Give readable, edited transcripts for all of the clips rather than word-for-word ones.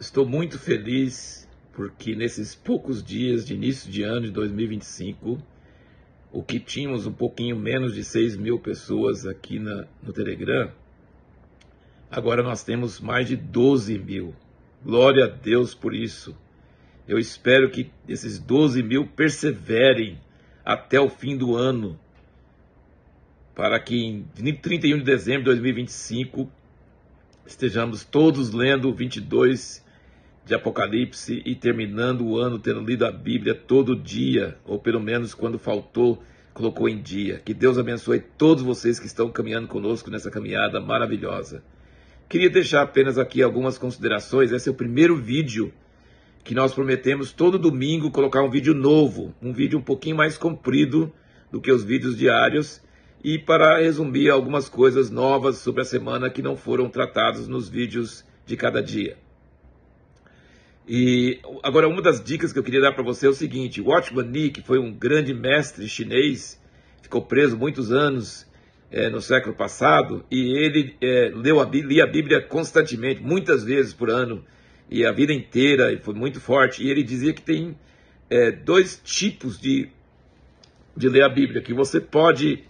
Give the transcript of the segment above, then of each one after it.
Estou muito feliz porque nesses poucos dias de início de ano de 2025, o que tínhamos um pouquinho menos de 6 mil pessoas aqui no Telegram, agora nós temos mais de 12 mil. Glória a Deus por isso. Eu espero que esses 12 mil perseverem até o fim do ano, para que em 31 de dezembro de 2025 estejamos todos lendo 22 de Apocalipse e terminando o ano tendo lido a Bíblia todo dia, ou pelo menos quando faltou, colocou em dia. Que Deus abençoe todos vocês que estão caminhando conosco nessa caminhada maravilhosa. Queria deixar apenas aqui algumas considerações. Esse é o primeiro vídeo que nós prometemos todo domingo colocar um vídeo novo, um vídeo um pouquinho mais comprido do que os vídeos diários, e para resumir algumas coisas novas sobre a semana que não foram tratadas nos vídeos de cada dia. E agora, uma das dicas que eu queria dar para você é o seguinte: Watchman Nee, que foi um grande mestre chinês, ficou preso muitos anos no século passado, e ele lia a Bíblia constantemente, muitas vezes por ano, e a vida inteira, e foi muito forte. E ele dizia que tem dois tipos de ler a Bíblia, que você pode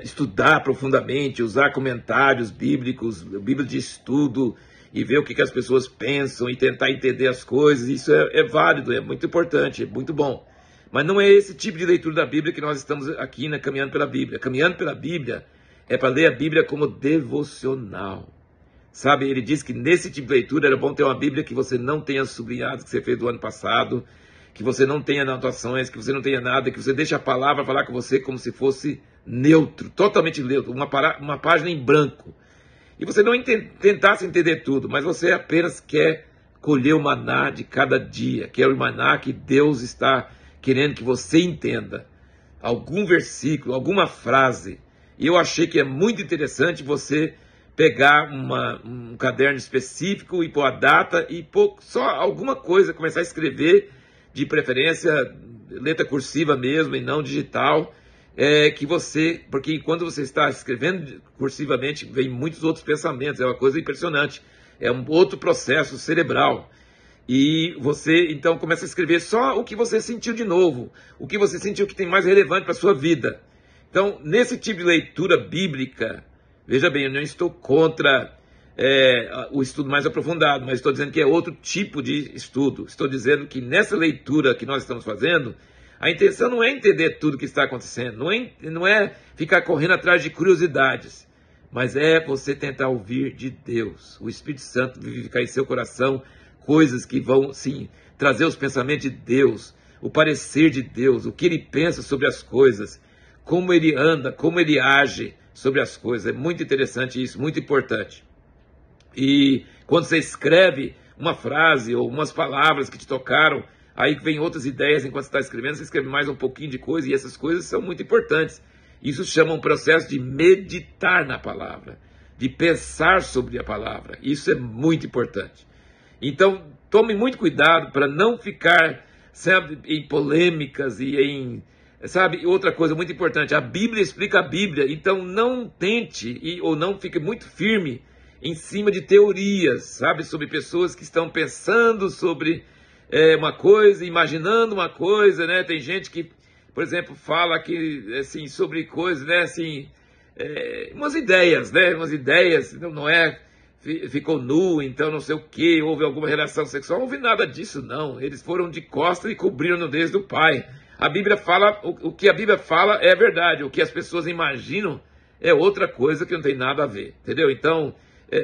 estudar profundamente, usar comentários bíblicos, Bíblia de estudo, e ver o que as pessoas pensam e tentar entender as coisas. Isso é válido, é muito importante, é muito bom. Mas não é esse tipo de leitura da Bíblia que nós estamos aqui Caminhando pela Bíblia. Caminhando pela Bíblia é para ler a Bíblia como devocional. Sabe, ele diz que nesse tipo de leitura era bom ter uma Bíblia que você não tenha sublinhado, que você fez do ano passado, que você não tenha anotações, que você não tenha nada, que você deixe a palavra falar com você como se fosse neutro, totalmente neutro, uma página em branco. E você não tentasse entender tudo, mas você apenas quer colher o maná de cada dia, que é o maná que Deus está querendo que você entenda. Algum versículo, alguma frase. E eu achei que é muito interessante você pegar um caderno específico e pôr a data e pôr só alguma coisa, começar a escrever, de preferência letra cursiva mesmo e não digital. Porque quando você está escrevendo cursivamente, vem muitos outros pensamentos, é uma coisa impressionante, é um outro processo cerebral, e você então começa a escrever só o que você sentiu de novo, o que você sentiu que tem mais relevante para a sua vida. Então, nesse tipo de leitura bíblica, veja bem, eu não estou contra o estudo mais aprofundado, mas estou dizendo que é outro tipo de estudo. Estou dizendo que nessa leitura que nós estamos fazendo, a intenção não é entender tudo o que está acontecendo, não é ficar correndo atrás de curiosidades, mas é você tentar ouvir de Deus. O Espírito Santo vivificar em seu coração coisas que vão, sim, trazer os pensamentos de Deus, o parecer de Deus, o que ele pensa sobre as coisas, como ele anda, como ele age sobre as coisas. É muito interessante isso, muito importante. E quando você escreve uma frase ou umas palavras que te tocaram, aí vem outras ideias enquanto você está escrevendo, você escreve mais um pouquinho de coisa, e essas coisas são muito importantes. Isso chama um processo de meditar na palavra, de pensar sobre a palavra. Isso é muito importante. Então, tome muito cuidado para não ficar, sabe, em polêmicas e em... Sabe, outra coisa muito importante, a Bíblia explica a Bíblia, então não tente ou não fique muito firme em cima de teorias, sabe, sobre pessoas que estão pensando sobre uma coisa, imaginando uma coisa, né? Tem gente que, por exemplo, fala que, assim, sobre coisas, né, assim, umas ideias, não ficou nu, então não sei o que, houve alguma relação sexual, não houve nada disso, não. Eles foram de costas e cobriram a nudez do pai. A Bíblia fala, o que a Bíblia fala é verdade, o que as pessoas imaginam é outra coisa que não tem nada a ver, entendeu? Então,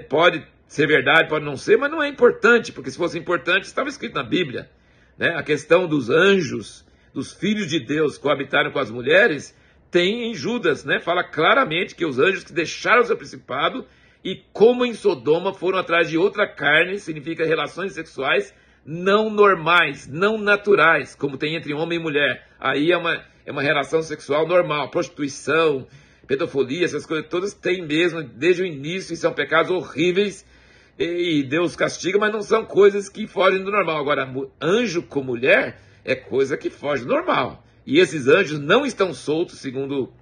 pode ser verdade, pode não ser, mas não é importante, porque se fosse importante, estava escrito na Bíblia, né? A questão dos anjos, dos filhos de Deus coabitaram com as mulheres, tem em Judas, né? Fala claramente que os anjos que deixaram o seu principado e, como em Sodoma, foram atrás de outra carne, significa relações sexuais não normais, não naturais, como tem entre homem e mulher. Aí é uma relação sexual normal, prostituição, pedofilia, essas coisas todas tem mesmo desde o início, e são pecados horríveis, e Deus castiga, mas não são coisas que fogem do normal. Agora, anjo com mulher é coisa que foge do normal, e esses anjos não estão soltos, segundo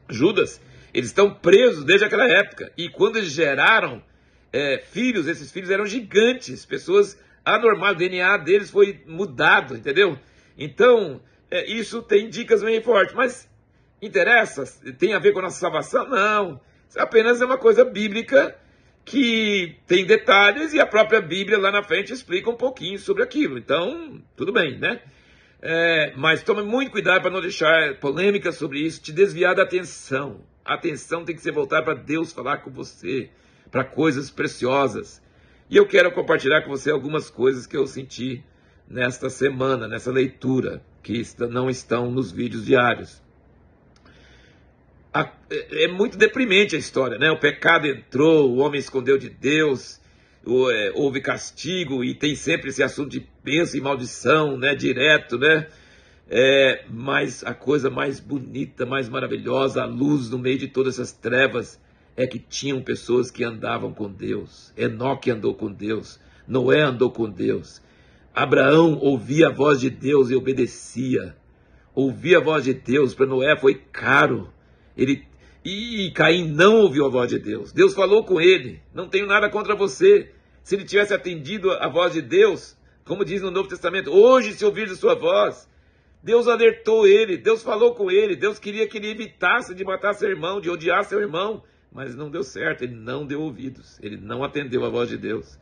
Judas, eles estão presos desde aquela época, e quando eles geraram filhos, esses filhos eram gigantes, pessoas anormais, o DNA deles foi mudado, entendeu? Então, isso tem dicas bem fortes, mas interessa? Tem a ver com a nossa salvação? Não, isso apenas é uma coisa bíblica que tem detalhes e a própria Bíblia lá na frente explica um pouquinho sobre aquilo, então, tudo bem, né? Mas tome muito cuidado para não deixar polêmica sobre isso, te desviar da atenção. A atenção tem que ser voltada para Deus falar com você, para coisas preciosas. E eu quero compartilhar com você algumas coisas que eu senti nesta semana, nessa leitura, que não estão nos vídeos diários. É muito deprimente a história, né? O pecado entrou, o homem escondeu de Deus, houve castigo, e tem sempre esse assunto de bênção e maldição, né? Direto, né? Mas a coisa mais bonita, mais maravilhosa, a luz no meio de todas essas trevas, é que tinham pessoas que andavam com Deus. Enoque andou com Deus, Noé andou com Deus, Abraão ouvia a voz de Deus e obedecia. Ouvir a voz de Deus para Noé foi caro. E Caim não ouviu a voz de Deus. Deus falou com ele: não tenho nada contra você. Se ele tivesse atendido a voz de Deus, como diz no Novo Testamento, hoje se ouvir a sua voz, Deus alertou ele, Deus falou com ele, Deus queria que ele evitasse de matar seu irmão, de odiar seu irmão, mas não deu certo, ele não deu ouvidos, ele não atendeu a voz de Deus.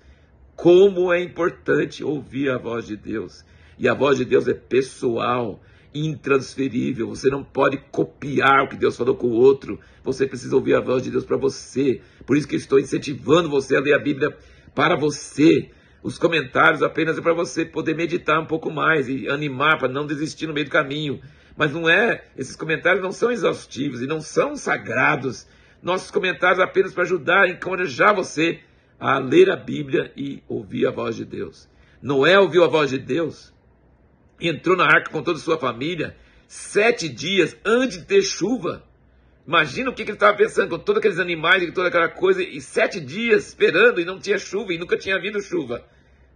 Como é importante ouvir a voz de Deus. E a voz de Deus é pessoal, intransferível. Você não pode copiar o que Deus falou com o outro. Você precisa ouvir a voz de Deus para você. Por isso que estou incentivando você a ler a Bíblia para você. Os comentários apenas é para você poder meditar um pouco mais e animar para não desistir no meio do caminho. Mas esses comentários não são exaustivos e não são sagrados. Nossos comentários apenas para ajudar, encorajar você a ler a Bíblia e ouvir a voz de Deus. Noé ouviu a voz de Deus, entrou na arca com toda a sua família, 7 dias antes de ter chuva. Imagina o que ele estava pensando, com todos aqueles animais e toda aquela coisa, e 7 dias esperando e não tinha chuva, e nunca tinha havido chuva.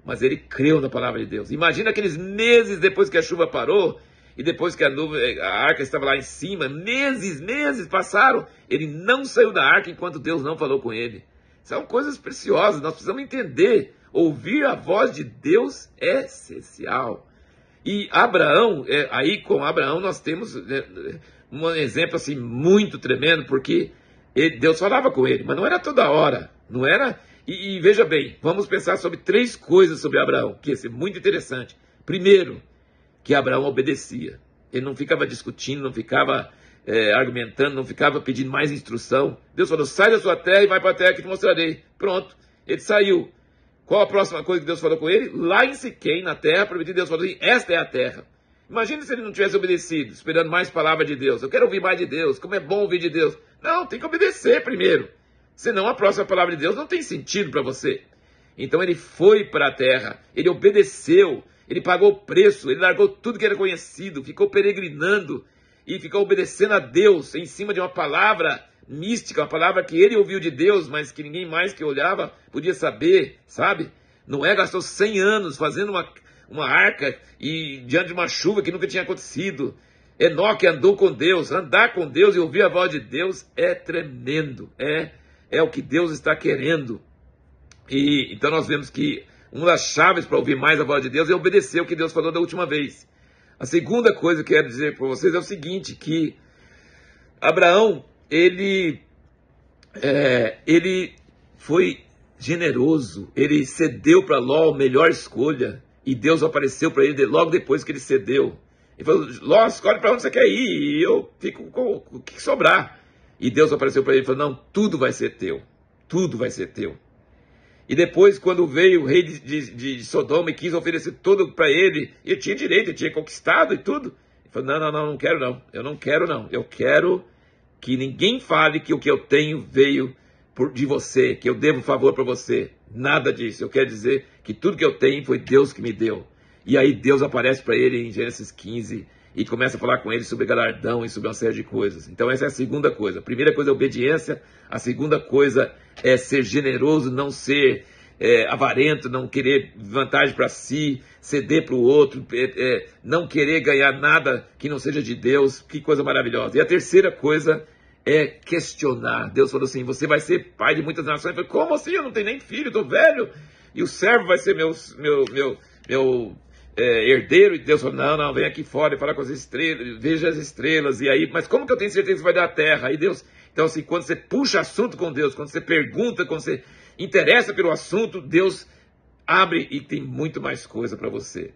Mas ele creu na palavra de Deus. Imagina aqueles meses depois que a chuva parou, e depois que a arca estava lá em cima, meses passaram, ele não saiu da arca enquanto Deus não falou com ele. São coisas preciosas, nós precisamos entender. Ouvir a voz de Deus é essencial. E Abraão, aí com Abraão nós temos um exemplo assim muito tremendo, porque Deus falava com ele, mas não era toda hora, não era. E veja bem, vamos pensar sobre 3 coisas sobre Abraão, que ia ser muito interessante. Primeiro, que Abraão obedecia. Ele não ficava discutindo, não ficava argumentando, não ficava pedindo mais instrução. Deus falou: sai da sua terra e vai para a terra que te mostrarei. Pronto, ele saiu. Qual a próxima coisa que Deus falou com ele? Lá em Siquém, na terra prometida, Deus falou assim: esta é a terra. Imagina se ele não tivesse obedecido, esperando mais palavra de Deus. Eu quero ouvir mais de Deus, como é bom ouvir de Deus. Não, tem que obedecer primeiro. Senão a próxima palavra de Deus não tem sentido para você. Então ele foi para a terra, ele obedeceu, ele pagou o preço, ele largou tudo que era conhecido, ficou peregrinando e ficou obedecendo a Deus em cima de uma palavra mística, uma palavra que ele ouviu de Deus, mas que ninguém mais que olhava podia saber, sabe? Noé gastou 100 anos fazendo uma arca e diante de uma chuva que nunca tinha acontecido. Enoque andou com Deus. Andar com Deus e ouvir a voz de Deus é tremendo, é o que Deus está querendo. E então nós vemos que uma das chaves para ouvir mais a voz de Deus é obedecer o que Deus falou da última vez. A segunda coisa que eu quero dizer para vocês é o seguinte, que Abraão, ele foi generoso, ele cedeu para Ló a melhor escolha, e Deus apareceu para ele logo depois que ele cedeu. Ele falou: Ló, escolhe para onde você quer ir, e eu fico com o que sobrar. E Deus apareceu para ele e falou: não, tudo vai ser teu, tudo vai ser teu. E depois, quando veio o rei de Sodoma e quis oferecer tudo para ele, ele tinha direito, ele tinha conquistado e tudo. Ele falou: não quero não, eu não quero não, eu quero que ninguém fale que o que eu tenho veio de você, que eu devo favor para você. Nada disso, eu quero dizer que tudo que eu tenho foi Deus que me deu. E aí Deus aparece para ele em Gênesis 15 e começa a falar com ele sobre galardão e sobre uma série de coisas. Então essa é a segunda coisa. A primeira coisa é obediência, a segunda coisa é ser generoso, não ser avarento, não querer vantagem para si, ceder para o outro, não querer ganhar nada que não seja de Deus. Que coisa maravilhosa. E a terceira coisa é questionar. Deus falou assim, você vai ser pai de muitas nações. Eu falei, como assim? Eu não tenho nem filho, estou velho. E o servo vai ser meu herdeiro. E Deus falou, não, vem aqui fora e fala com as estrelas, veja as estrelas. E aí, mas como que eu tenho certeza que vai dar a terra? Aí Deus, então assim, quando você puxa assunto com Deus, quando você pergunta, quando você interessa pelo assunto, Deus abre e tem muito mais coisa para você.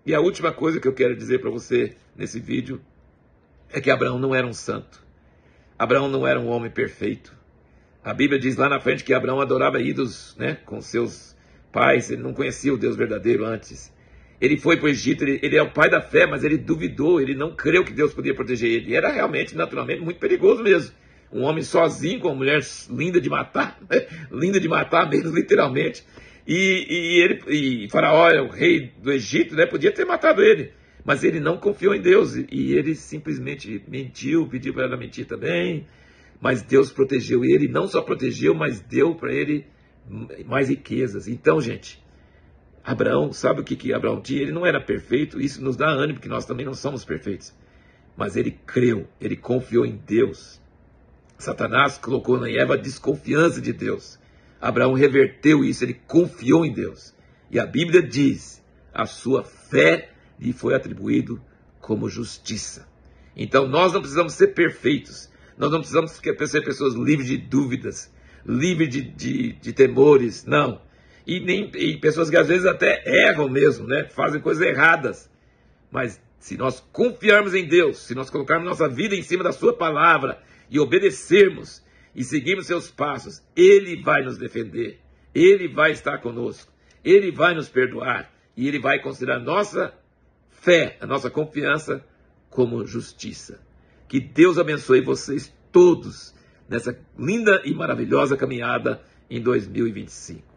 E a última coisa que eu quero dizer para você nesse vídeo é que Abraão não era um santo. Abraão não era um homem perfeito. A Bíblia diz lá na frente que Abraão adorava ídolos, né, com seus pais. Ele não conhecia o Deus verdadeiro antes. Ele foi para o Egito, ele é o pai da fé, mas ele duvidou, ele não creu que Deus podia proteger ele. E era realmente, naturalmente, muito perigoso mesmo. Um homem sozinho com uma mulher linda de matar, né? Linda de matar mesmo, literalmente. E Faraó, o rei do Egito, né, podia ter matado ele. Mas ele não confiou em Deus e ele simplesmente mentiu, pediu para ela mentir também. Mas Deus protegeu ele, não só protegeu, mas deu para ele mais riquezas. Então, gente, Abraão, sabe o que Abraão tinha? Ele não era perfeito, isso nos dá ânimo, porque nós também não somos perfeitos. Mas ele creu, ele confiou em Deus. Satanás colocou na Eva a desconfiança de Deus. Abraão reverteu isso, ele confiou em Deus. E a Bíblia diz, a sua fé lhe foi atribuído como justiça. Então nós não precisamos ser perfeitos. Nós não precisamos ser pessoas livres de dúvidas, livres de temores, não. E pessoas que às vezes até erram mesmo, né? Fazem coisas erradas. Mas se nós confiarmos em Deus, se nós colocarmos nossa vida em cima da sua palavra e obedecermos e seguirmos seus passos, Ele vai nos defender, Ele vai estar conosco, Ele vai nos perdoar e Ele vai considerar nossa fé, a nossa confiança como justiça. Que Deus abençoe vocês todos nessa linda e maravilhosa caminhada em 2025.